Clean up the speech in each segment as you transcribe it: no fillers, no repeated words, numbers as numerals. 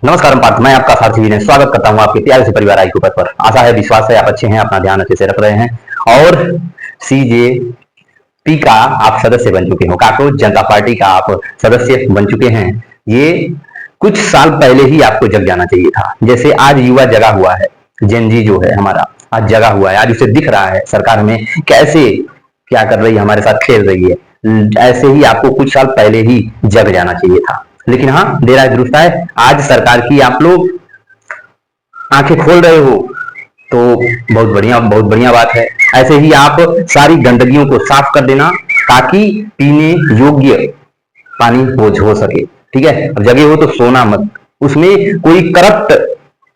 नमस्कार पार्थ, मैं आपका सारथी विनय स्वागत करता हूं आपके प्यारे से परिवार आई पर। आशा है, विश्वास है आप अच्छे हैं, अपना ध्यान अच्छे से रख रहे हैं और सीजेपी का आप सदस्य बन चुके हो, कांग्रेस जनता पार्टी का आप सदस्य बन चुके हैं। ये कुछ साल पहले ही आपको जग जाना चाहिए था। जैसे आज युवा जगा हुआ है, जेनजी जो है हमारा आज जगा हुआ है, आज उसे दिख रहा है सरकार में कैसे क्या कर रही है, हमारे साथ खेल रही है। ऐसे ही आपको कुछ साल पहले ही जग जाना चाहिए था। लेकिन हाँ, देर आए दुरुस्त आए, आज सरकार की आप लोग आंखें खोल रहे हो तो बहुत बढ़िया बात है। ऐसे ही आप सारी गंदगियों को साफ कर देना ताकि पीने योग्य पानी हो सके। ठीक है, अब जगह हो तो सोना मत, उसमें कोई करप्ट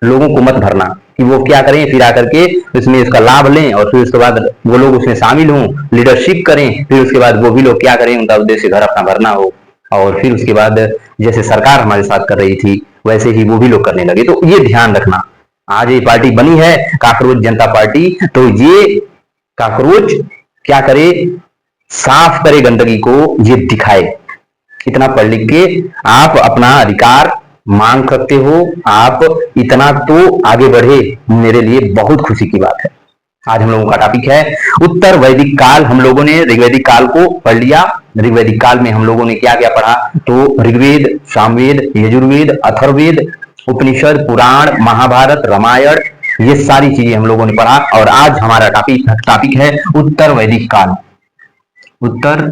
लोगों को मत भरना कि वो क्या करें, फिर आकर के इसमें इसका लाभ लें और फिर उसके बाद वो लोग उसमें शामिल हों, लीडरशिप करें, फिर उसके बाद वो भी लोग क्या करें, उनका उद्देश्य घर अपना भरना हो और फिर उसके बाद जैसे सरकार हमारे साथ कर रही थी वैसे ही वो भी लोग करने लगे। तो ये ध्यान रखना, आज ये पार्टी बनी है काकरोच जनता पार्टी, तो ये काकरोच क्या करे, साफ करे गंदगी को, ये दिखाए। इतना पढ़ लिख के आप अपना अधिकार मांग सकते हो, आप इतना तो आगे बढ़े, मेरे लिए बहुत खुशी की बात है। आज हम लोगों का टॉपिक है उत्तर वैदिक काल। हम लोगों ने ऋग्वैदिक काल को पढ़ लिया। ऋग्वैदिक काल में हम लोगों ने क्या क्या पढ़ा, तो ऋग्वेद, सामवेद, यजुर्वेद, अथर्ववेद, उपनिषद, पुराण, महाभारत, रामायण, ये सारी चीजें हम लोगों ने पढ़ा। और आज हमारा टॉपिक है उत्तर वैदिक काल। उत्तर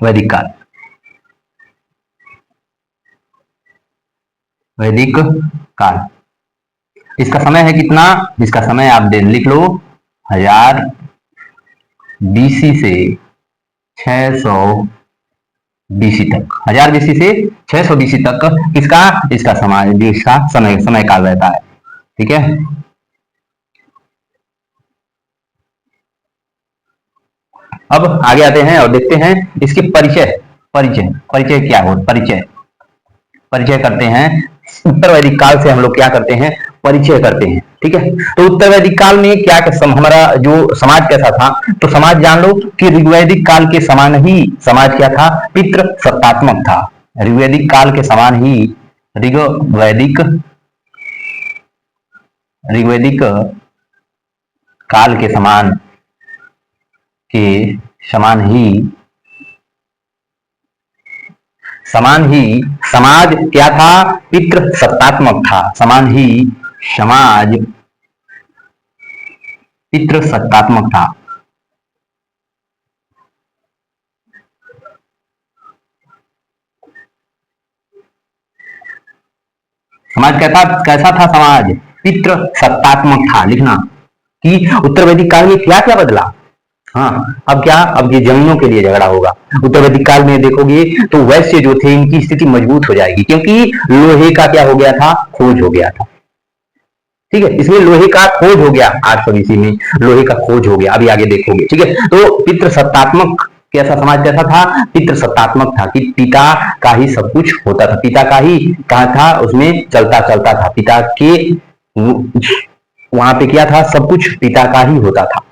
वैदिक काल, वैदिक काल। इसका समय है कितना, इसका समय आप लिख लो 1000 बीसी से 600 बीसी तक। 1000 बीसी से 600 बीसी तक किसका, इसका समय काल रहता है। ठीक है, अब आगे आते हैं और देखते हैं इसके परिचय परिचय परिचय क्या हो, परिचय करते हैं। उत्तर वैदिक काल से हम लोग क्या करते हैं, परिचय करते हैं। ठीक है, तो उत्तर वैदिक काल में क्या हमारा जो समाज कैसा था, तो समाज जान लो कि ऋग्वैदिक काल के समान ही समाज क्या था, पितृ सत्तात्मक था। ऋग्वैदिक काल के समान ही ऋग्वैदिक काल के समान ही समाज क्या था, पितृ सत्तात्मक था। समाज पितृ सत्तात्मक था। समाज कैसा था, समाज पितृ सत्तात्मक था। लिखना कि उत्तर वैदिक काल में क्या क्या बदला। हाँ, अब ये जमीनों के लिए झगड़ा होगा। उत्तर वैदिक काल में देखोगे तो वैश्य जो थे इनकी स्थिति मजबूत हो जाएगी, क्योंकि लोहे का क्या हो गया था, खोज हो गया था। ठीक है, इसमें लोहे का खोज हो गया, 800 ईस्वी में लोहे का खोज हो गया, अभी आगे देखोगे। ठीक है, तो पितृ सत्तात्मक कैसा समाज कैसा था, पितृ सत्तात्मक था कि पिता का ही सब कुछ होता था, पिता का ही कहा था, उसमें चलता था, पिता के वहां पे क्या था, सब कुछ पिता का ही होता था।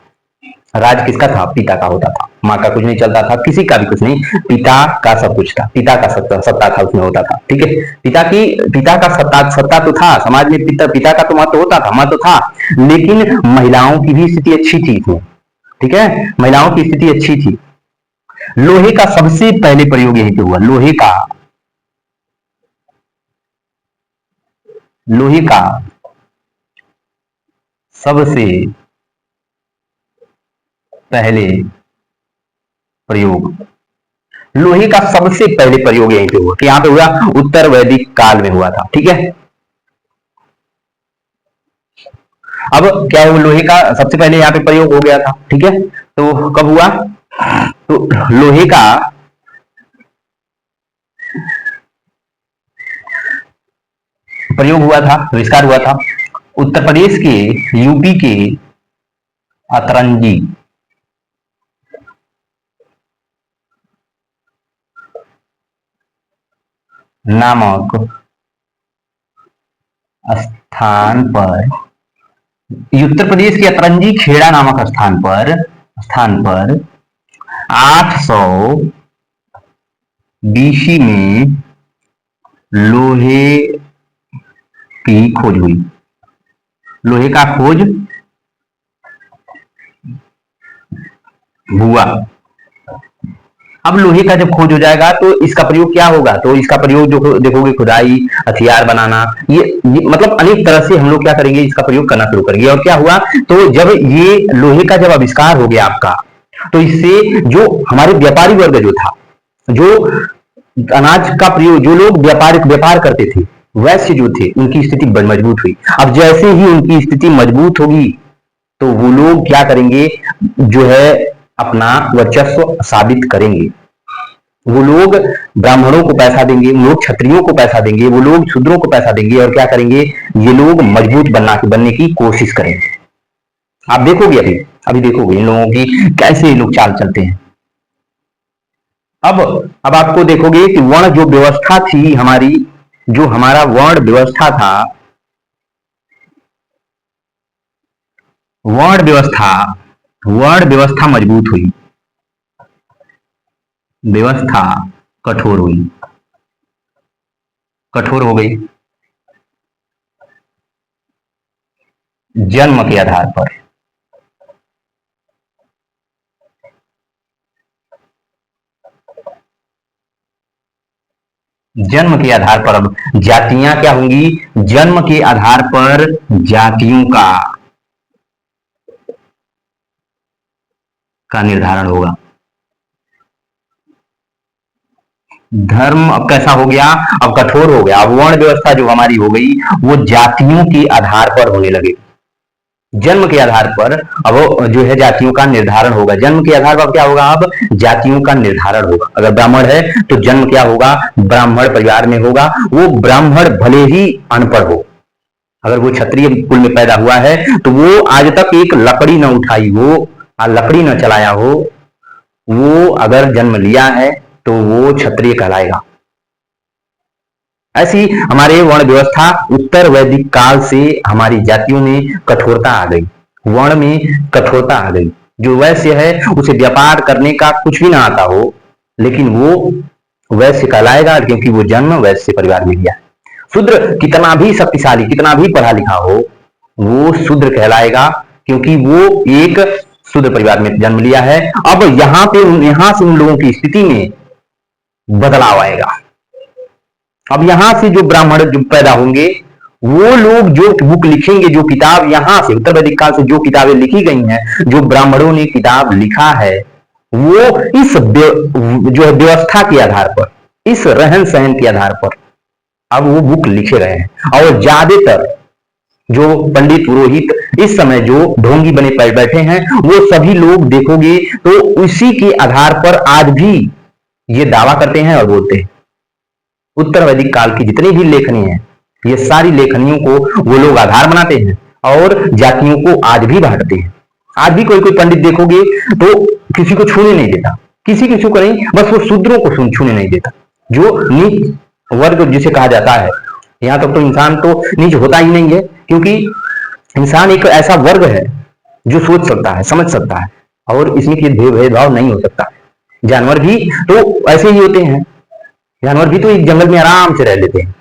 राज किसका था, पिता का होता था, माँ का कुछ नहीं चलता था, किसी का भी कुछ नहीं, पिता का सब कुछ था, पिता का सत्ता था उसमें होता था। ठीक है, पिता का सत्ता तो था समाज में, पिता का तो महत्व होता था, महत्व था, लेकिन महिलाओं की भी स्थिति अच्छी थी इसमें। ठीक है, महिलाओं की स्थिति अच्छी थी। लोहे का सबसे पहले प्रयोग यहीं पे हुआ, लोहे का सबसे पहले प्रयोग, लोहे का सबसे पहले प्रयोग यहीं पे हुआ, कि यहां पे हुआ उत्तर वैदिक काल में हुआ था। ठीक है, अब क्या हुआ, लोहे का सबसे पहले यहाँ पे प्रयोग हो गया था। ठीक है, तो कब हुआ, तो लोहे का प्रयोग हुआ था, आविष्कार हुआ था उत्तर प्रदेश के, यूपी के अतरंजी नामक स्थान पर, उत्तर प्रदेश के अतरंजी खेड़ा नामक स्थान पर 800 बीसी में लोहे की खोज हुई, लोहे का खोज हुआ। अब लोहे का जब खोज हो जाएगा तो इसका प्रयोग क्या होगा, तो इसका प्रयोग जो देखोगे खुदाई, हथियार बनाना, ये मतलब अनेक तरह से हम लोग क्या करेंगे, इसका प्रयोग करना शुरू करेंगे। और क्या हुआ, तो जब ये लोहे का जब आविष्कार हो गया आपका, तो इससे जो हमारे व्यापारी वर्ग जो था, जो अनाज का प्रयोग, जो लोग व्यापार करते थे, वैश्य जो थे, उनकी स्थिति बड़ी मजबूत हुई। अब जैसे ही उनकी स्थिति मजबूत होगी तो वो लोग क्या करेंगे, जो है अपना वर्चस्व साबित करेंगे। वो लोग ब्राह्मणों को पैसा देंगे, वो लोग क्षत्रियों को पैसा देंगे, वो लोग शूद्रों को पैसा देंगे, और क्या करेंगे, ये लोग मजबूत बनने की कोशिश करेंगे। आप देखोगे, अभी देखोगे इन लोगों की कैसे ये लोग चाल चलते हैं। अब आपको देखोगे कि वर्ण जो व्यवस्था थी हमारी, जो हमारा वर्ण व्यवस्था था, वर्ण व्यवस्था मजबूत हुई, व्यवस्था कठोर हुई, कठोर हो गई जन्म के आधार पर। जन्म के आधार पर अब जातियां क्या होंगी, जन्म के आधार पर जातियों का निर्धारण होगा। धर्म अब कैसा हो गया, अब कठोर हो गया। अब वर्ण व्यवस्था जो हमारी हो गई वो जातियों के आधार पर होने लगे, जन्म के आधार पर अब जो है जातियों का निर्धारण होगा। जन्म के आधार पर क्या होगा, अब जातियों का निर्धारण होगा। अगर ब्राह्मण है तो जन्म क्या होगा, ब्राह्मण परिवार में होगा। वो ब्राह्मण भले ही अनपढ़ हो, अगर वो क्षत्रिय कुल में पैदा हुआ है तो वो आज तक एक लकड़ी न उठाई हो, लकड़ी न चलाया हो, वो अगर जन्म लिया है तो वो क्षत्रिय कहलाएगा। ऐसी हमारे वर्ण व्यवस्था, उत्तर वैदिक काल से हमारी जातियों में कठोरता आ गई, वर्ण में कठोरता आ गई। जो वैश्य है उसे व्यापार करने का कुछ भी ना आता हो, लेकिन वो वैश्य कहलाएगा क्योंकि वो जन्म वैश्य परिवार में लिया है। शूद्र कितना भी शक्तिशाली, कितना भी पढ़ा लिखा हो, वो शूद्र कहलाएगा क्योंकि वो एक शूद्र परिवार में जन्म लिया है। अब यहां से उन लोगों की स्थिति में बदलाव आएगा। अब यहां से जो ब्राह्मण जो पैदा होंगे, वो लोग जो बुक लिखेंगे, जो किताब यहां से उत्तर वैदिक काल से जो किताबें लिखी गई हैं, जो ब्राह्मणों ने किताब लिखा है, वो इस जो है व्यवस्था के आधार पर, इस रहन सहन के आधार पर अब वो बुक लिखे गए हैं। और ज्यादातर जो पंडित पुरोहित इस समय जो ढोंगी बने बैठे हैं, वो सभी लोग देखोगे तो उसी के आधार पर आज भी ये दावा करते हैं और बोलते हैं। उत्तर वैदिक काल की जितनी भी लेखनी है, ये सारी लेखनियों को वो लोग आधार बनाते हैं और जातियों को आज भी बांटते हैं। आज भी कोई पंडित देखोगे तो किसी को छूने नहीं देता, किसी को छू कर नहीं, बस वो शूद्रों को छूने नहीं देता। जो नीच वर्ग जिसे कहा जाता है, यहाँ तक तो इंसान तो नीच होता ही नहीं है, क्योंकि इंसान एक ऐसा वर्ग है जो सोच सकता है, समझ सकता है, और इसमें भेदभाव नहीं हो सकता। जानवर भी तो ऐसे ही होते हैं, जानवर भी तो एक जंगल में आराम से रह लेते हैं,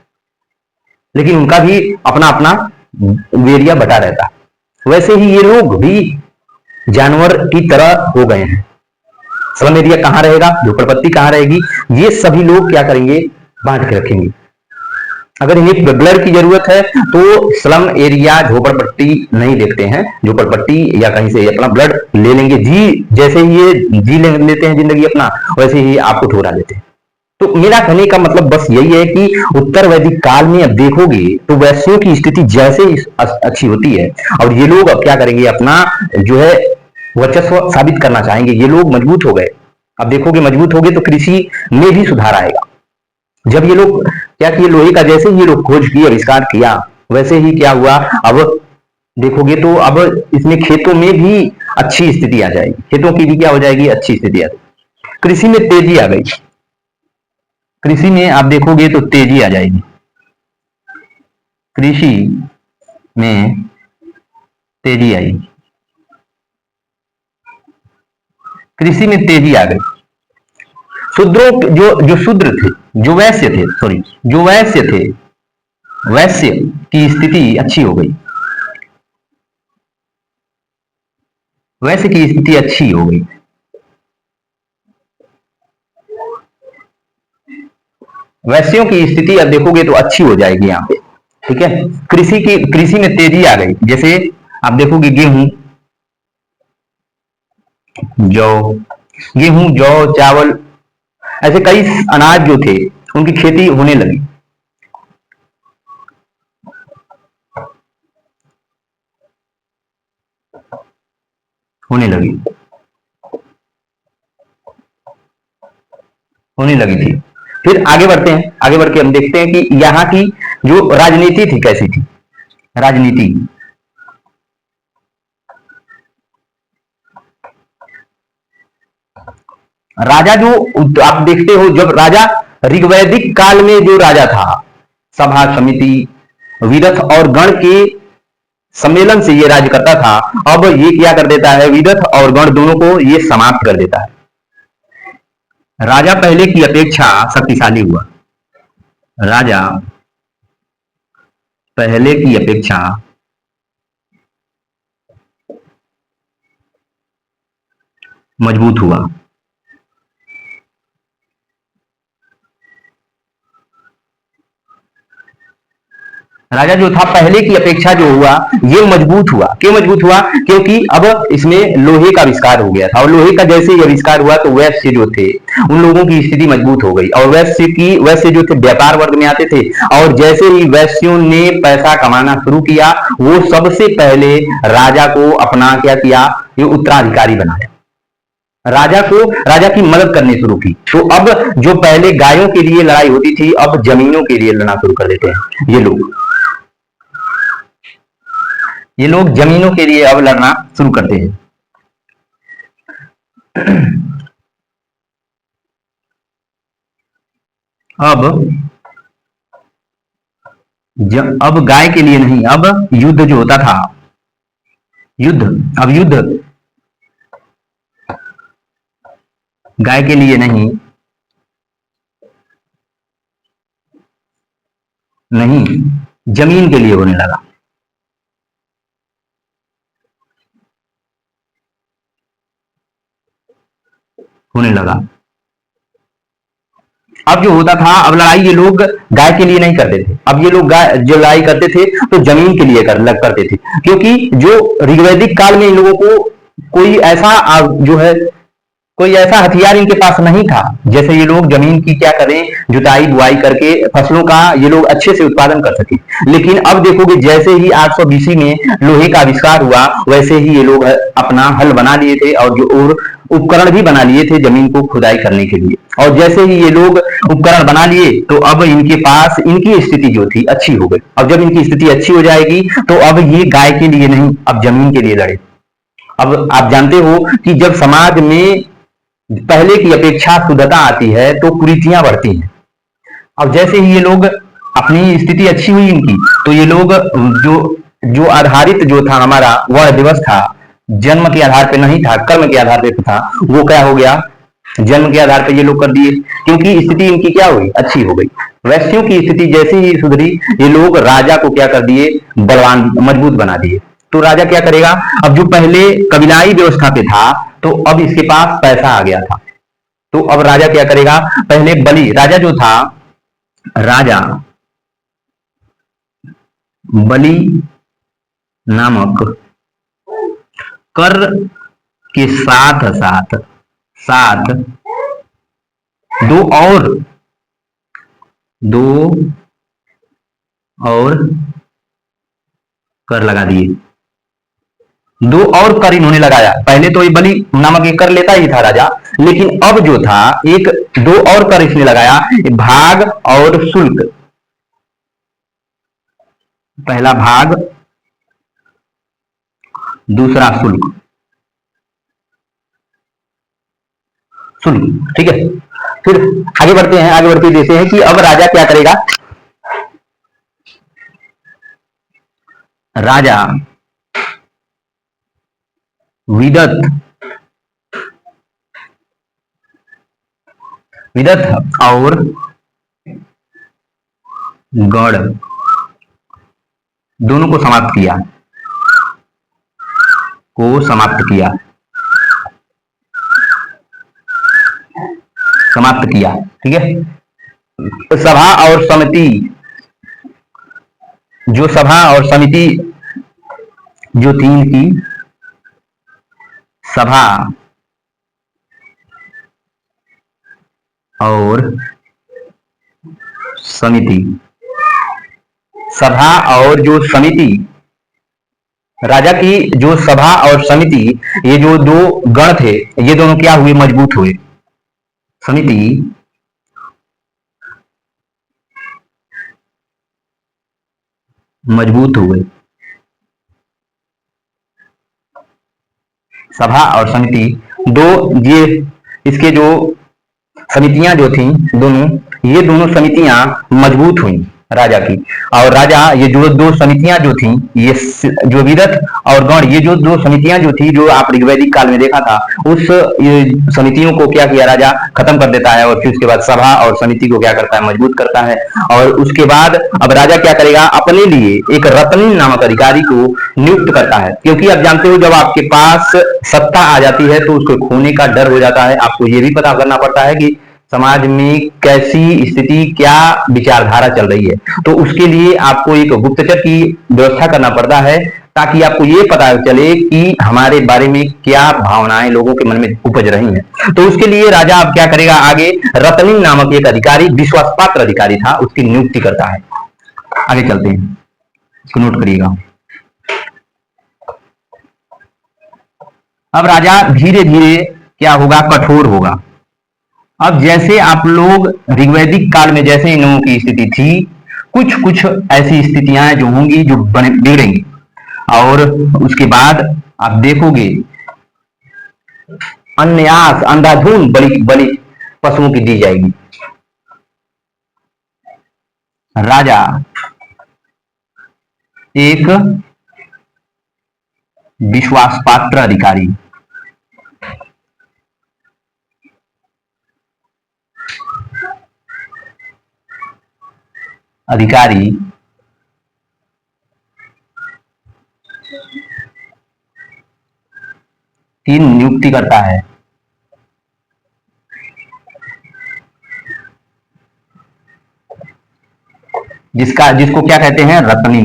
लेकिन उनका भी अपना अपना एरिया बटा रहता है। वैसे ही ये लोग भी जानवर की तरह हो गए हैं। स्लम एरिया कहां रहेगा, झोपड़पट्टी कहां रहेगी, ये सभी लोग क्या करेंगे, बांट के रखेंगे। अगर इन्हें ब्लड की जरूरत है तो स्लम एरिया झोपड़पट्टी नहीं देखते हैं, झोपड़पट्टी या कहीं से अपना ब्लड ले लेंगे। जी जैसे ही ये जी लेते हैं जिंदगी अपना, वैसे ही आपको ठुकरा देते हैं। तो मेरा कहने का मतलब बस यही है कि उत्तर वैदिक काल में अब देखोगे तो वैश्यों की स्थिति जैसे ही अच्छी होती है, और ये लोग अब क्या करेंगे, अपना जो है वर्चस्व साबित करना चाहेंगे। ये लोग मजबूत हो गए, अब देखोगे मजबूत हो गए तो कृषि में भी सुधार आएगा। जब ये लोग क्या किए, लोहे का जैसे ही ये लोग खोज किए, आविष्कार किया, वैसे ही क्या हुआ, अब देखोगे तो अब इसमें खेतों में भी अच्छी स्थिति आ जाएगी, खेतों की भी क्या हो जाएगी, अच्छी स्थिति आ जाएगी। कृषि में तेजी आ गई, कृषि में आप देखोगे तो तेजी आ जाएगी, कृषि में तेजी आई, कृषि में तेजी आ गई। शूद्रों जो शूद्र थे, जो वैश्य थे, वैश्य की स्थिति अच्छी हो गई, वैश्य की स्थिति अच्छी हो गई। वैश्यों की स्थिति अब देखोगे तो अच्छी हो जाएगी यहाँ पे। ठीक है, कृषि में तेजी आ गई। जैसे आप देखोगे गेहूं, जौ, गेहूं, जौ, चावल, ऐसे कई अनाज जो थे उनकी खेती होने लगी, होने लगी, होने लगी थी। फिर आगे बढ़ते हैं, आगे बढ़ के हम देखते हैं कि यहाँ की जो राजनीति थी कैसी थी। राजनीति, राजा जो आप देखते हो, जब राजा ऋग्वैदिक काल में जो राजा था, सभा समिति विरथ और गण के सम्मेलन से ये राज्य करता था। अब ये क्या कर देता है, विरथ और गण दोनों को ये समाप्त कर देता है। राजा पहले की अपेक्षा शक्तिशाली हुआ, राजा पहले की अपेक्षा मजबूत हुआ। राजा जो था पहले की अपेक्षा जो हुआ ये मजबूत हुआ। क्यों मजबूत हुआ? क्योंकि अब इसमें लोहे का आविष्कार हो गया था, और लोहे का जैसे ही आविष्कार हुआ तो वैश्य जो थे उन लोगों की स्थिति मजबूत हो गई, और वैश्य जो थे व्यापार वर्ग में आते थे, और जैसे ही वैश्यों ने पैसा कमाना शुरू किया, वो सबसे पहले राजा को अपना क्या किया, ये उत्तराधिकारी बनाया। राजा की मदद करनी शुरू की। तो अब जो पहले गायों के लिए लड़ाई होती थी, अब जमीनों के लिए लड़ना शुरू कर देते हैं ये लोग। ये लोग जमीनों के लिए अब लड़ना शुरू करते हैं। अब अब गाय के लिए नहीं, अब युद्ध जो होता था, युद्ध, अब युद्ध गाय के लिए नहीं, नहीं जमीन के लिए होने लगा। होने लगा। अब जो होता था, अब लड़ाई ये लोग गाय के लिए नहीं करते थे, अब ये लोग गाय जो लड़ाई करते थे तो जमीन के लिए करते थे। क्योंकि जो ऋग्वैदिक काल में इन लोगों को कोई ऐसा जो है, कोई ऐसा हथियार इनके पास नहीं था जैसे ये लोग जमीन की क्या करें, जुताई बुआई करके फसलों का ये लोग अच्छे से उत्पादन कर सके। लेकिन अब देखोगे जैसे ही 800 बीसी में लोहे का आविष्कार हुआ, वैसे ही ये लोग अपना हल बना लिए थे, और जो और उपकरण भी बना लिए थे जमीन को खुदाई करने के लिए। और जैसे ही ये लोग उपकरण बना लिए तो अब इनके पास इनकी स्थिति जो थी अच्छी हो गई। अब जब इनकी स्थिति अच्छी हो जाएगी तो अब ये गाय के लिए नहीं, अब जमीन के लिए लड़े। अब आप जानते हो कि जब समाज में पहले की अपेक्षा शुद्धता आती है तो कुरीतियां बढ़ती हैं। अब जैसे ही ये लोग अपनी स्थिति अच्छी हुई इनकी, तो ये लोग जो जो आधारित जो था हमारा वह दिवस था, जन्म के आधार पे नहीं था, कर्म के आधार पे था, वो क्या हो गया, जन्म के आधार पे ये लोग कर दिए। क्योंकि स्थिति इनकी क्या हुई, अच्छी हो गई। वैश्यों की स्थिति जैसे ही सुधरी, ये लोग राजा को क्या कर दिए, बलवान मजबूत बना दिए। तो राजा क्या करेगा, अब जो पहले कबीलाई व्यवस्था पे था तो अब इसके पास पैसा आ गया था, तो अब राजा क्या करेगा, पहले बलि, राजा जो था, राजा बलि नामक कर के साथ साथ साथ दो और दो और कर लगा दिए। दो और कर इन्होंने लगाया। पहले तो ये बलि नामक एक कर लेता ही था राजा, लेकिन अब जो था एक दो और कर इसने लगाया, भाग और शुल्क। पहला भाग, दूसरा शुल्क। शुल्क, ठीक है। फिर आगे बढ़ते हैं, आगे बढ़ते देते हैं कि अब राजा क्या करेगा, राजा विदत विदत और गढ़ दोनों को समाप्त किया, समाप्त किया। ठीक है। सभा और समिति, जो सभा और समिति जो थी इनकी, सभा और समिति, सभा और जो समिति, राजा की जो सभा और समिति, ये जो दो गण थे, ये दोनों क्या हुए? मजबूत हुए। समिति मजबूत हुए, सभा और समिति दो, ये इसके जो समितियां जो थी दोनों, ये दोनों समितियां मजबूत हुई राजा की। और राजा, ये जो दो समितियां जो थी, ये जो विरथ और गण, ये जो दो समितियां जो थी, जो आप ऋग्वैदिक काल में देखा था, उस समितियों को क्या किया राजा? खत्म कर देता है। और फिर उसके बाद सभा और समिति को क्या करता है? मजबूत करता है। और उसके बाद अब राजा क्या करेगा? अपने लिए एक रत्नी नामक अधिकारी को नियुक्त करता है, क्योंकि आप जानते हो जब आपके पास सत्ता आ जाती है तो उसको खोने का डर हो जाता है। आपको ये भी पता करना पड़ता है कि समाज में कैसी स्थिति, क्या विचारधारा चल रही है। तो उसके लिए आपको एक गुप्तचर की व्यवस्था करना पड़ता है, ताकि आपको ये पता चले कि हमारे बारे में क्या भावनाएं लोगों के मन में उपज रही हैं। तो उसके लिए राजा अब क्या करेगा? आगे रत्नी नामक एक अधिकारी, विश्वास पात्र अधिकारी था, उसकी नियुक्ति करता है। आगे चलते हैं, इसको नोट करिएगा। अब राजा धीरे धीरे क्या होगा? कठोर होगा। अब जैसे आप लोग ऋग्वैदिक काल में जैसे इन लोगों की स्थिति थी, कुछ कुछ ऐसी स्थितियां जो होंगी जो बिगड़ेंगी। और उसके बाद आप देखोगे अन्यास, अंधाधुन बलि बलि पशुओं की दी जाएगी। राजा एक विश्वास पात्र अधिकारी, की नियुक्ति करता है। जिसको क्या कहते हैं? रत्नी।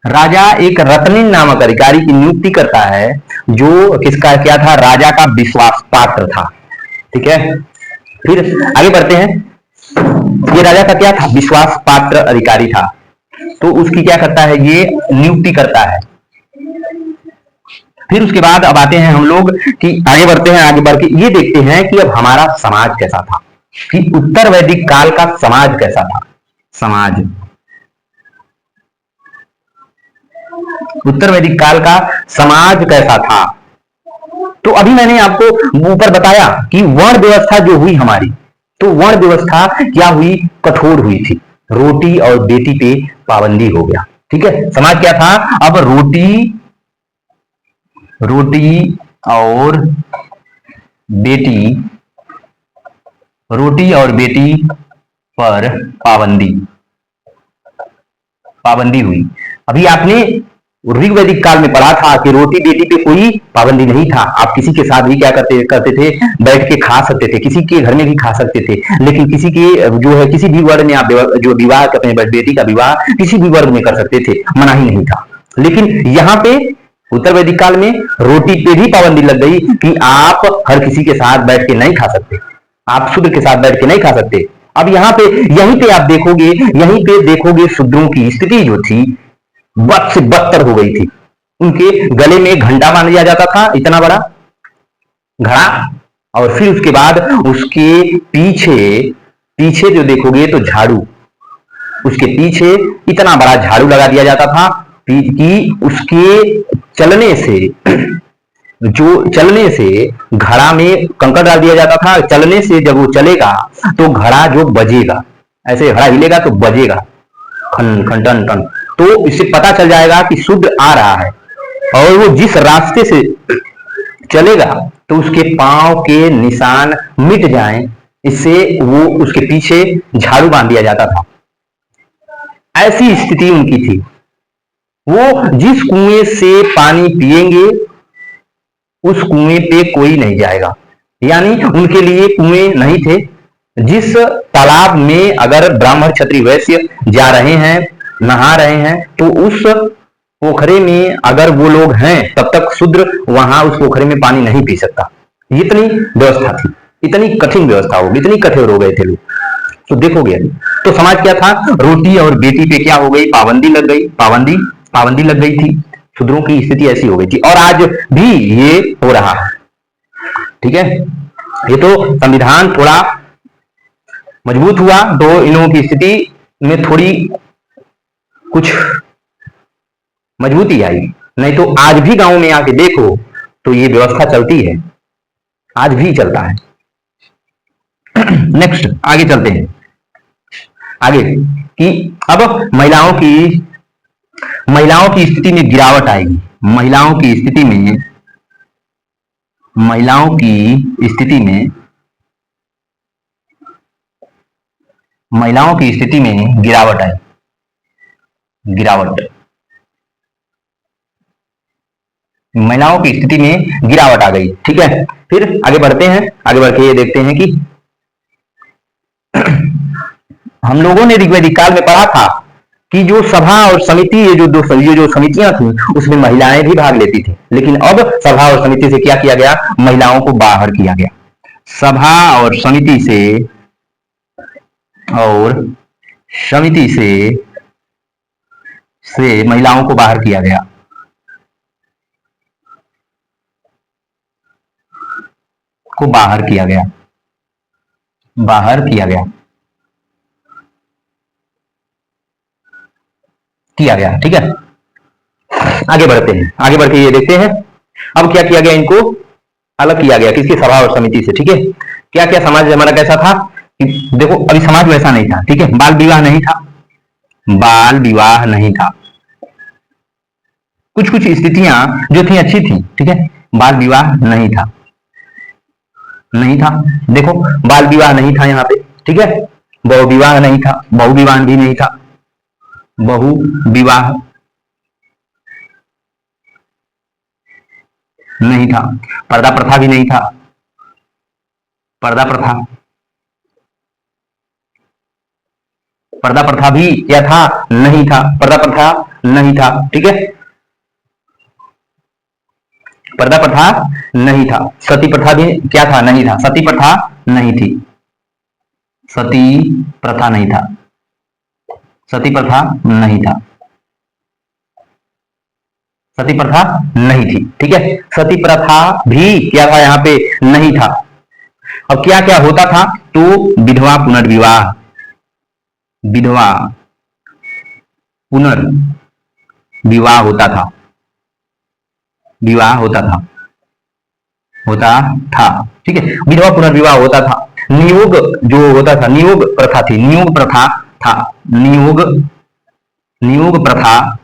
राजा एक रत्नी नामक अधिकारी की नियुक्ति करता है, जो किसका क्या था? राजा का विश्वास पात्र था। ठीक है, फिर आगे बढ़ते हैं। ये राजा का क्या था? विश्वास पात्र अधिकारी था। तो उसकी क्या करता है? ये नियुक्ति करता है। फिर उसके बाद अब आते हैं हम लोग कि आगे बढ़ते हैं, आगे बढ़ के ये देखते हैं कि अब हमारा समाज कैसा था, कि उत्तर वैदिक काल का समाज कैसा था। समाज, उत्तर वैदिक काल का समाज कैसा था? तो अभी मैंने आपको ऊपर बताया कि वर्ण व्यवस्था जो हुई हमारी, तो वर्ण व्यवस्था क्या हुई? कठोर हुई थी। रोटी और बेटी पे पाबंदी हो गया। ठीक है, समाज क्या था? अब रोटी और बेटी पर पाबंदी हुई। अभी आपने ऋग्वैदिक काल में पढ़ा था कि रोटी बेटी पे कोई पाबंदी नहीं था। आप किसी के साथ भी क्या करते थे? बैठ के खा सकते थे, किसी के घर में भी खा सकते थे। लेकिन किसी के जो है किसी भी वर्ग में आप जो विवाह अपने बेटी का विवाह किसी भी वर्ग में कर सकते थे, मना ही नहीं था। लेकिन यहाँ पे उत्तर वैदिक काल में रोटी पे भी पाबंदी लग गई कि आप हर किसी के साथ बैठ के नहीं खा सकते, आप शूद्र के साथ बैठ के नहीं खा सकते। अब यहाँ पे यहीं पे देखोगे शूद्रों की स्थिति जो थी बद से बदतर हो गई थी। उनके गले में घंटा बांध दिया जाता था, इतना बड़ा घड़ा, और फिर उसके बाद उसके पीछे जो देखोगे तो झाड़ू, उसके पीछे इतना बड़ा झाड़ू लगा दिया जाता था कि उसके चलने से घड़ा में कंकड़ डाल दिया जाता था। चलने से जब वो चलेगा तो घड़ा जो बजेगा, ऐसे घड़ा हिलेगा तो बजेगा, खन खन टन टन, तो इससे पता चल जाएगा कि शूद्र आ रहा है। और वो जिस रास्ते से चलेगा तो उसके पांव के निशान मिट जाएं, इससे वो उसके पीछे झाड़ू बांध दिया जाता था। ऐसी स्थिति उनकी थी। वो जिस कुएं से पानी पिएंगे उस कुएं पे कोई नहीं जाएगा, यानी उनके लिए कुएं नहीं थे। जिस तालाब में अगर ब्राह्मण क्षत्रिय वैश्य जा रहे हैं, नहा रहे हैं, तो उस पोखरे में अगर वो लोग हैं तब तक शूद्र वहां उस पोखरे में पानी नहीं पी सकता। इतनी व्यवस्था थी, इतनी कठिन व्यवस्था होगी, इतनी कठोर हो गए थे लोग। तो देखोगे तो समाज क्या था, रोटी और बेटी पे क्या हो गई, पाबंदी लग गई, पाबंदी लग गई थी। शूद्रों की स्थिति ऐसी हो गई थी और आज भी ये हो रहा है। ठीक है, ये तो संविधान थोड़ा मजबूत हुआ तो इन लोगों की स्थिति में थोड़ी कुछ मजबूती आई, नहीं तो आज भी गांव में आके देखो तो ये व्यवस्था चलती है, आज भी चलता है। नेक्स्ट आगे चलते हैं, आगे कि अब महिलाओं की स्थिति में गिरावट आएगी। महिलाओं की स्थिति में महिलाओं की स्थिति में महिलाओं की स्थिति में गिरावट आई, गिरावट, महिलाओं की स्थिति में गिरावट आ गई। ठीक है, फिर आगे बढ़ते हैं, आगे बढ़ के ये देखते हैं कि हम लोगों ने ऋग्वैदिक काल में पढ़ा था कि जो सभा और समिति, ये जो समितियां थी उसमें महिलाएं भी भाग लेती थी, लेकिन अब सभा और समिति से क्या किया गया, महिलाओं को बाहर किया गया। सभा और समिति से महिलाओं को बाहर किया गया, को बाहर किया गया, बाहर किया गया, किया गया। ठीक है, आगे बढ़ते हैं, आगे बढ़ के ये देखते हैं अब क्या किया गया, इनको अलग किया गया, किसकी, सभा और समिति से। ठीक है, क्या क्या समाज हमारा कैसा था कि देखो अभी समाज वैसा नहीं था। ठीक है, बाल विवाह नहीं था, बाल विवाह नहीं था, कुछ कुछ स्थितियां जो थी अच्छी थी। ठीक है, बाल विवाह नहीं था, नहीं था, देखो बाल विवाह नहीं था यहाँ पे। ठीक है, बहु विवाह नहीं था, बहु विवाह भी नहीं था, बहु विवाह नहीं था, पर्दा प्रथा भी नहीं था, पर्दा प्रथा, पर्दा प्रथा भी क्या था, नहीं था, पर्दा प्रथा नहीं था। ठीक है, पर्दा प्रथा नहीं था, सती प्रथा भी क्या था, नहीं था, सती प्रथा नहीं थी, सती प्रथा नहीं था, सती प्रथा नहीं था, सती प्रथा नहीं थी। ठीक है, सती प्रथा भी क्या था, यहाँ पे नहीं था। अब क्या क्या होता था, तो विधवा पुनर्विवाह, विधवा पुनर्विवाह होता था, विवाह होता था। ठीक है, विधवा पुनर्विवाह होता था, नियोग जो होता था, नियोग प्रथा थी, नियोग प्रथा था, नियोग नियोग प्रथा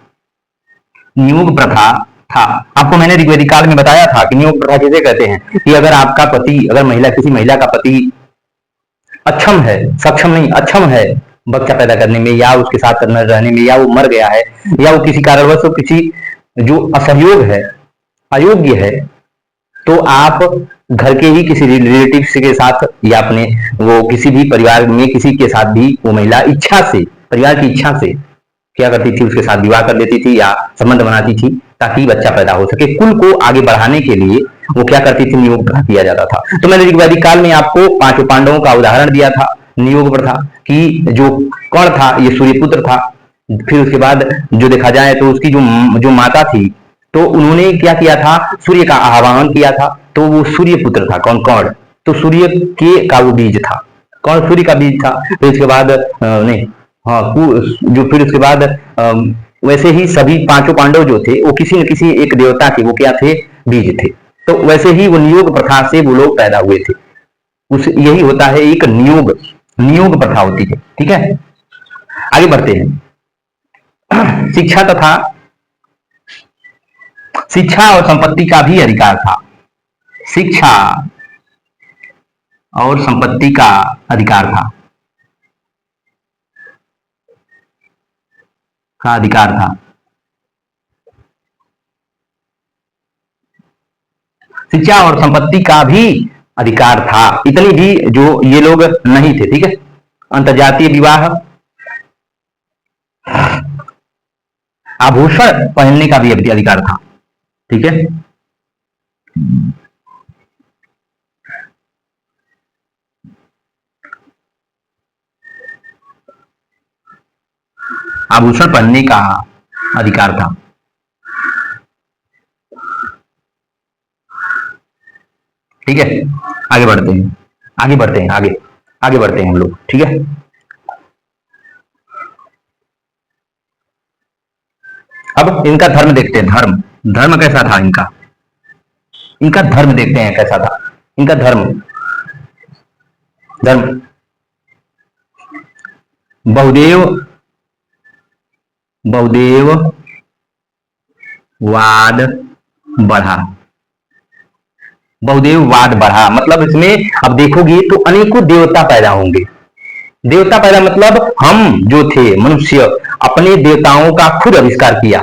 नियोग प्रथा था। आपको मैंने ऋग्वैदिक काल में बताया था कि नियोग प्रथा किसे कहते हैं, कि अगर आपका पति, अगर महिला, किसी महिला का पति अक्षम है, सक्षम नहीं, अक्षम है बच्चा पैदा करने में या उसके साथ रहने में, या वो मर गया है, या वो किसी कारणवश किसी जो असहयोग है, अयोग्य है, तो आप घर के ही किसी रिलेटिव के साथ या अपने वो किसी भी परिवार में किसी के साथ भी वो महिला इच्छा से, परिवार की इच्छा से क्या करती थी, उसके साथ विवाह कर देती थी या संबंध बनाती थी ताकि बच्चा पैदा हो सके। कुल को आगे बढ़ाने के लिए वो क्या करती थी, नियोग प्रथा किया जाता था। तो मैंने ऋग्वैदिक काल में आपको पांचों पांडवों का उदाहरण दिया था, नियोग प्रथा की। जो कर्ण था ये सूर्यपुत्र था, फिर उसके बाद जो देखा जाए तो उसकी जो माता थी, तो उन्होंने क्या किया था, सूर्य का आह्वान किया था, तो वो सूर्य पुत्र था, कौन, कर्ण। तो सूर्य के का वो बीज था, कर्ण सूर्य का बीज था। फिर उसके बाद नहीं, हाँ, जो फिर उसके बाद वैसे ही सभी पांचों पांडव जो थे वो किसी न किसी एक देवता के वो क्या थे, बीज थे। तो वैसे ही वो नियोग प्रथा से वो लोग पैदा हुए थे। उस यही होता है एक नियोग, नियोग प्रथा होती है। ठीक है, आगे बढ़ते हैं। शिक्षा और संपत्ति का भी अधिकार था, शिक्षा और संपत्ति का अधिकार था। का अधिकार था। शिक्षा और संपत्ति का भी अधिकार था। इतनी भी जो ये लोग नहीं थे, ठीक है। अंतर्जातीय विवाह, आभूषण पहनने का भी अधिकार था, ठीक है। आभूषण पहनने का अधिकार था। ठीक है, आगे बढ़ते हैं, आगे बढ़ते हैं, आगे बढ़ते हैं हम लोग, ठीक है। अब इनका धर्म देखते हैं। धर्म कैसा था इनका? इनका धर्म देखते हैं कैसा था इनका धर्म। बहुदेव वाद बढ़ा। बहुदेववाद बढ़ा मतलब इसमें अब देखोगे तो अनेकों देवता पैदा होंगे। देवता पैदा मतलब हम जो थे मनुष्य अपने देवताओं का खुद आविष्कार किया।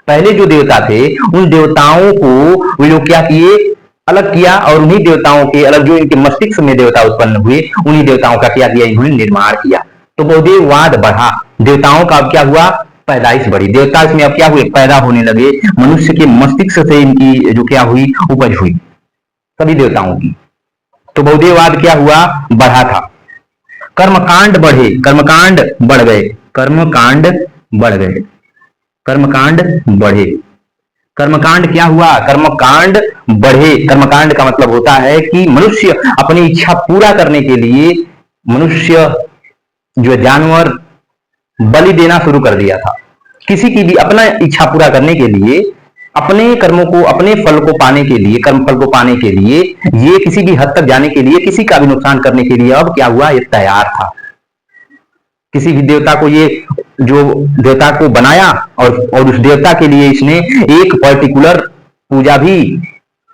पहले जो देवता थे उन देवताओं को वो लोग क्या किए, अलग किया, और उन्हीं देवताओं के अलग जो इनके मस्तिष्क में देवता उत्पन्न हुए उन्हीं देवताओं का क्या किया, इन्होंने निर्माण किया। तो बहुदेववाद बढ़ा, देवताओं का अब क्या हुआ, पैदाइश बढ़ी। देवता इसमें अब क्या हुए, पैदा होने लगे। मनुष्य के मस्तिष्क से इनकी जो क्या हुई, उपज हुई सभी देवताओं की। तो बहुदेववाद क्या हुआ, बढ़ा था। कर्मकांड बढ़े, कर्मकांड बढ़ गए, कर्मकांड बढ़ गए, कर्मकांड बढ़े। कर्मकांड क्या हुआ, कर्मकांड बढ़े। कर्मकांड का मतलब होता है कि मनुष्य अपनी इच्छा पूरा करने के लिए मनुष्य जो जानवर बलि देना शुरू कर दिया था। किसी की भी अपना इच्छा पूरा करने के लिए, अपने कर्मों को, अपने फल को पाने के लिए, कर्म फल को पाने के लिए, ये किसी भी हद तक जाने के लिए, किसी का भी नुकसान करने के लिए अब क्या हुआ, ये तैयार था। किसी भी देवता को, ये जो देवता को बनाया और उस देवता के लिए इसने एक पर्टिकुलर पूजा भी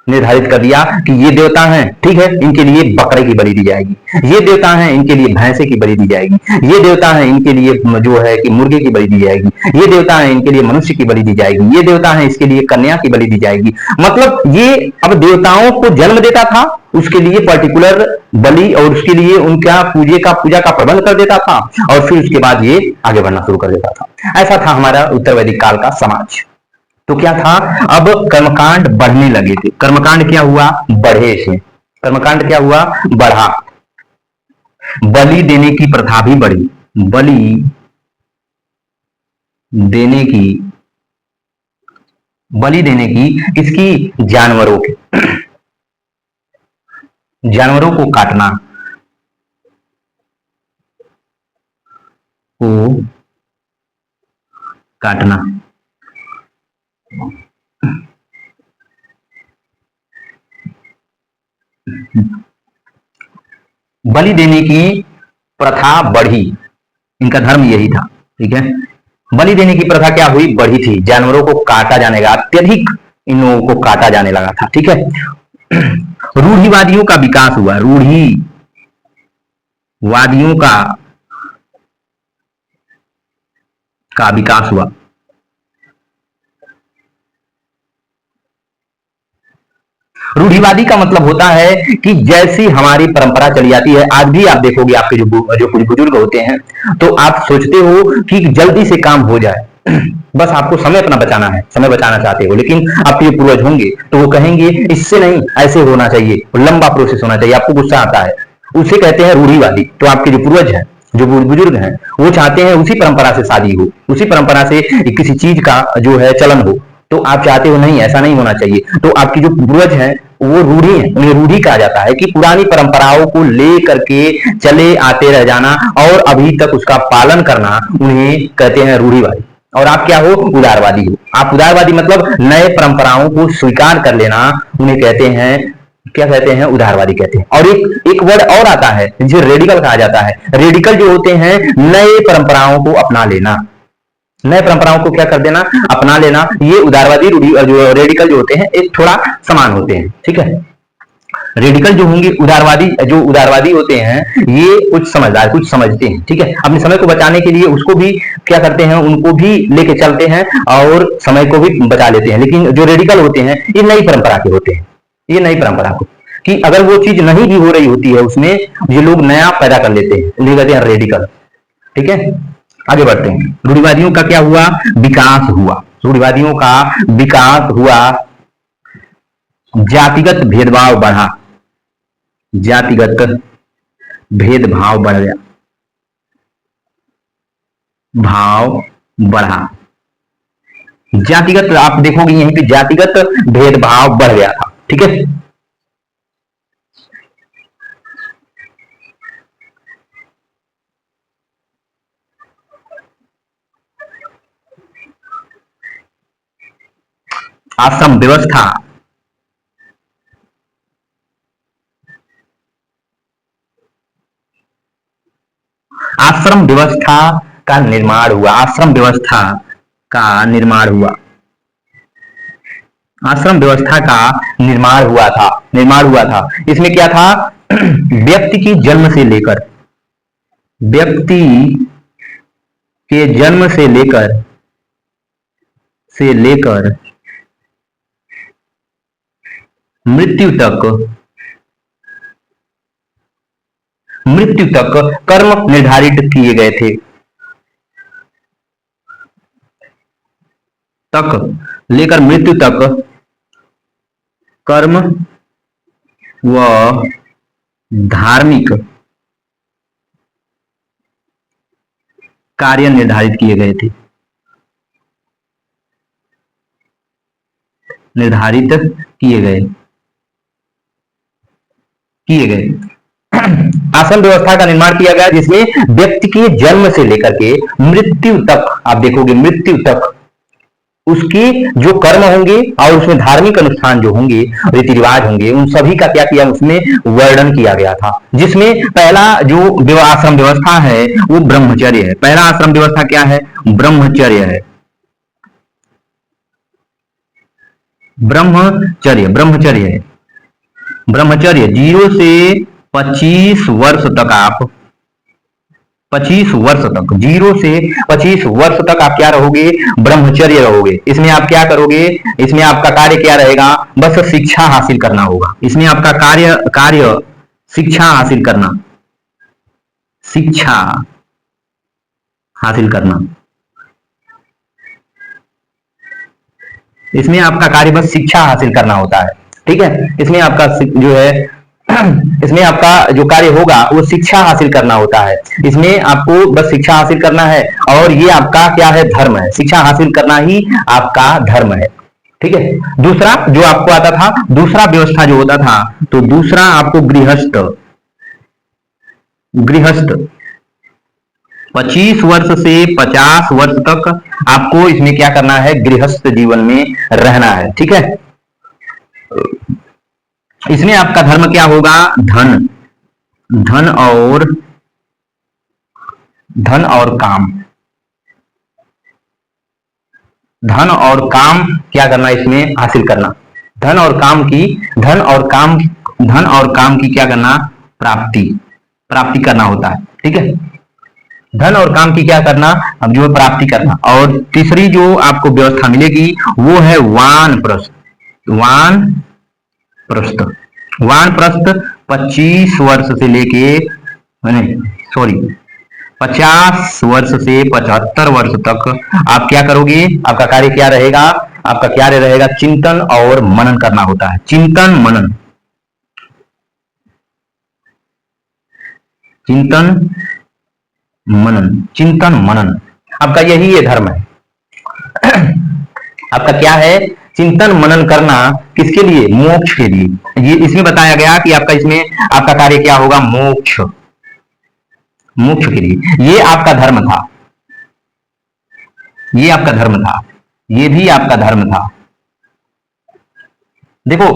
निर्धारित कर दिया कि ये देवता हैं, ठीक है, इनके लिए बकरे की बलि दी जाएगी। ये देवता हैं, इनके लिए भैंसे की बलि दी जाएगी। ये देवता हैं, इनके लिए जो है कि मुर्गे की बलि दी जाएगी। ये देवता हैं, इनके लिए मनुष्य की बलि दी जाएगी। ये देवता हैं, इसके लिए कन्या की बलि दी जाएगी। मतलब ये अब देवताओं को जन्म देता था, उसके लिए पर्टिकुलर बलि और उसके लिए उनका पूजा का प्रबंध कर देता था, और फिर उसके बाद ये आगे बढ़ना शुरू कर देता था। ऐसा था हमारा उत्तर वैदिक काल का समाज। तो क्या था, अब कर्मकांड बढ़ने लगे थे। कर्मकांड क्या हुआ, बढ़े से। कर्मकांड क्या हुआ, बढ़ा। बलि देने की प्रथा भी बढ़ी। बलि देने की किसकी, जानवरों की। जानवरों को काटना, बलि देने की प्रथा बढ़ी। इनका धर्म यही था, ठीक है। बलि देने की प्रथा क्या हुई, बढ़ी थी। जानवरों को काटा जाने लगा, अत्यधिक इन लोगों को काटा जाने लगा था, ठीक है। रूढ़िवादियों का विकास हुआ। रूढ़िवादियों का विकास हुआ। रूढ़िवादी का मतलब होता है कि जैसी हमारी परंपरा चली आती है, आज भी आप देखोगे आपके जो कुछ बुजुर्ग होते हैं, तो आप सोचते हो कि जल्दी से काम हो जाए, बस आपको समय अपना बचाना है, समय बचाना चाहते हो। लेकिन आपके जो पूर्वज होंगे तो वो कहेंगे इससे नहीं, ऐसे होना चाहिए, लंबा प्रोसेस होना चाहिए। आपको गुस्सा आता है, उसे कहते हैं रूढ़िवादी। तो आपके जो पूर्वज हैं, जो बुजुर्ग हैं, वो चाहते हैं उसी परंपरा से शादी हो, उसी परंपरा से किसी चीज का जो है चलन हो। तो आप चाहते हो नहीं, ऐसा नहीं होना चाहिए। तो आपकी जो पूर्वज हैं वो रूढ़ी है, उन्हें रूढ़ी कहा जाता है कि पुरानी परंपराओं को ले करके चले आते रह जाना और अभी तक उसका पालन करना, उन्हें कहते हैं रूढ़िवादी। और आप क्या हो, उदारवादी हो। आप उदारवादी मतलब नए परंपराओं को स्वीकार कर लेना, उन्हें कहते हैं, क्या कहते हैं, उदारवादी कहते हैं। और एक वर्ड और आता है जिसे रेडिकल कहा जाता है। रेडिकल जो होते हैं, नए परंपराओं को अपना लेना, नए परंपराओं को क्या कर देना, अपना लेना। ये उदारवादी जो रेडिकल जो होते हैं, एक थोड़ा समान होते हैं, ठीक है। रेडिकल जो होंगे उदारवादी, जो उदारवादी होते हैं ये कुछ समझदार, कुछ समझते हैं, ठीक है, अपने समय को बचाने के लिए उसको भी क्या करते हैं, उनको भी लेके चलते हैं और समय को भी बचा लेते हैं। लेकिन जो रेडिकल होते हैं ये नई परंपरा के होते हैं, ये नई परंपरा को, कि अगर वो चीज नहीं भी हो रही होती है उसमें ये लोग नया पैदा कर लेते हैं, ये कहते हैं रेडिकल। ठीक है, आगे बढ़ते हैं। रूढ़िवादियों का क्या हुआ, विकास हुआ, रूढ़िवादियों का विकास हुआ, जातिगत भेदभाव बढ़ा, जातिगत भेदभाव बढ़ गया, भाव बढ़ा, जातिगत, आप देखोगे यहीं पे जातिगत भेदभाव बढ़ गया था। ठीक है, आश्रम व्यवस्था, आश्रम व्यवस्था का निर्माण हुआ, आश्रम व्यवस्था का निर्माण हुआ, आश्रम व्यवस्था का निर्माण हुआ था। इसमें क्या था, व्यक्ति की जन्म से लेकर, व्यक्ति के जन्म से लेकर मृत्यु तक कर्म निर्धारित किए गए थे, तक लेकर मृत्यु तक कर्म व धार्मिक कार्य निर्धारित किए गए थे, निर्धारित किए गए। आश्रम व्यवस्था का निर्माण किया गया जिसमें व्यक्ति के जन्म से लेकर के मृत्यु तक, आप देखोगे मृत्यु तक उसके जो कर्म होंगे और उसमें धार्मिक अनुष्ठान जो होंगे, रीति रिवाज होंगे, उन सभी का क्या किया, उसमें वर्णन किया गया था। जिसमें पहला जो आश्रम व्यवस्था है वो ब्रह्मचर्य है। पहला आश्रम व्यवस्था क्या है, ब्रह्मचर्य है, ब्रह्मचर्य है। ब्रह्मचर्य 0 से 25 वर्ष तक आप 25 वर्ष तक 0 से 25 वर्ष तक आप क्या रहोगे, ब्रह्मचर्य रहोगे। इसमें आप क्या करोगे, इसमें आपका कार्य क्या रहेगा, बस शिक्षा हासिल करना होगा। इसमें आपका कार्य शिक्षा हासिल करना, शिक्षा हासिल करना, इसमें आपका कार्य बस शिक्षा हासिल करना होता है। ठीक है, इसमें आपका जो है इसमें आपका जो कार्य होगा वो शिक्षा हासिल करना होता है। इसमें आपको बस शिक्षा हासिल करना है और ये आपका क्या है, धर्म है। शिक्षा हासिल करना ही आपका धर्म है। ठीक है, दूसरा जो आपको आता था, दूसरा व्यवस्था जो होता था, तो दूसरा आपको गृहस्थ 25 वर्ष से 50 वर्ष तक आपको इसमें क्या करना है, गृहस्थ जीवन में रहना है। ठीक है, इसमें आपका धर्म क्या होगा, धन और काम, धन और काम क्या करना, इसमें हासिल करना, धन और काम की क्या करना, प्राप्ति करना होता है। ठीक है, धन और काम की क्या करना, अब जो प्राप्ति करना। और तीसरी जो आपको व्यवस्था मिलेगी वो है वानप्रस्थ। वानप्रस्थ 25 वर्ष से लेके 50 वर्ष से 75 वर्ष तक आप क्या करोगे, आपका कार्य क्या रहेगा, आपका कार्य रहेगा चिंतन और मनन करना होता है। चिंतन मनन आपका यही ये धर्म है। आपका क्या है, चिंतन मनन करना, किसके लिए, मोक्ष के लिए। ये इसमें बताया गया कि आपका इसमें आपका कार्य क्या होगा, मोक्ष के लिए। ये आपका धर्म था, ये आपका धर्म था, ये भी आपका धर्म था। देखो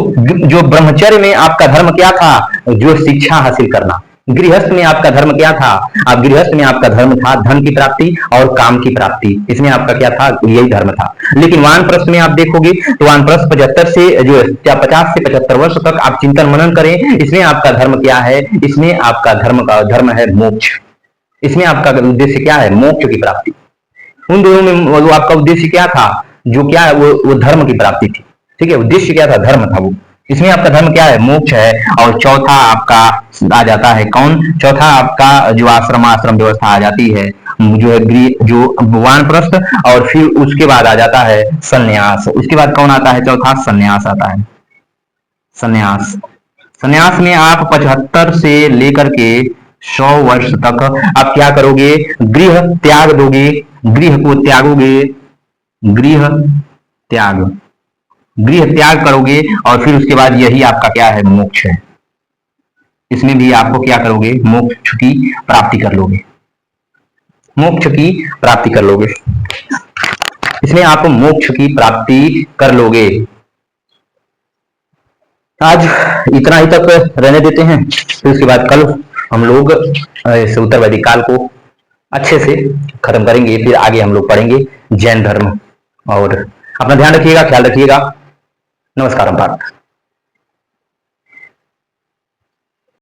जो ब्रह्मचर्य में आपका धर्म क्या था, जो शिक्षा हासिल करना, गृहस्थ में आपका धर्म क्या था? आप गृहस्थ में आपका धर्म था धन की प्राप्ति और काम की प्राप्ति, इसमें आपका क्या था? यही धर्म था। लेकिन वानप्रस्थ में आप देखोगे तो वानप्रस्थ 75 से जो 50 से 75 वर्ष तक आप चिंतन मनन करें, इसमें आपका धर्म क्या है? इसमें आपका धर्म है मोक्ष। इसमें आपका उद्देश्य क्या है? मोक्ष की प्राप्ति। उन दोनों में वो आपका उद्देश्य क्या था? जो क्या है वो धर्म की प्राप्ति थी। ठीक है, उद्देश्य क्या था? धर्म था वो। इसमें आपका धर्म क्या है? मोक्ष है। और चौथा आपका आ जाता है कौन? चौथा आपका जो आश्रम व्यवस्था आ जाती है, जो है गृह, जो वानप्रस्थ, और फिर उसके बाद आ जाता है संन्यास। उसके बाद कौन आता है? चौथा संन्यास आता है। संन्यास, संन्यास में आप 75 से लेकर के 100 वर्ष तक आप क्या करोगे? गृह त्याग दोगे, गृह को त्यागोगे, गृह त्याग, गृह त्याग करोगे, और फिर उसके बाद यही आपका क्या है? मोक्ष है। इसमें भी आपको क्या करोगे? मोक्ष की प्राप्ति कर लोगे, मोक्ष की प्राप्ति कर लोगे। इसमें आप मोक्ष की प्राप्ति कर लोगे। आज इतना ही तक रहने देते हैं, फिर उसके बाद कल हम लोग इस उत्तर वैदिक काल को अच्छे से खत्म करेंगे। फिर आगे हम लोग पढ़ेंगे जैन धर्म। और अपना ध्यान रखिएगा, ख्याल रखिएगा। नमस्कार भारत।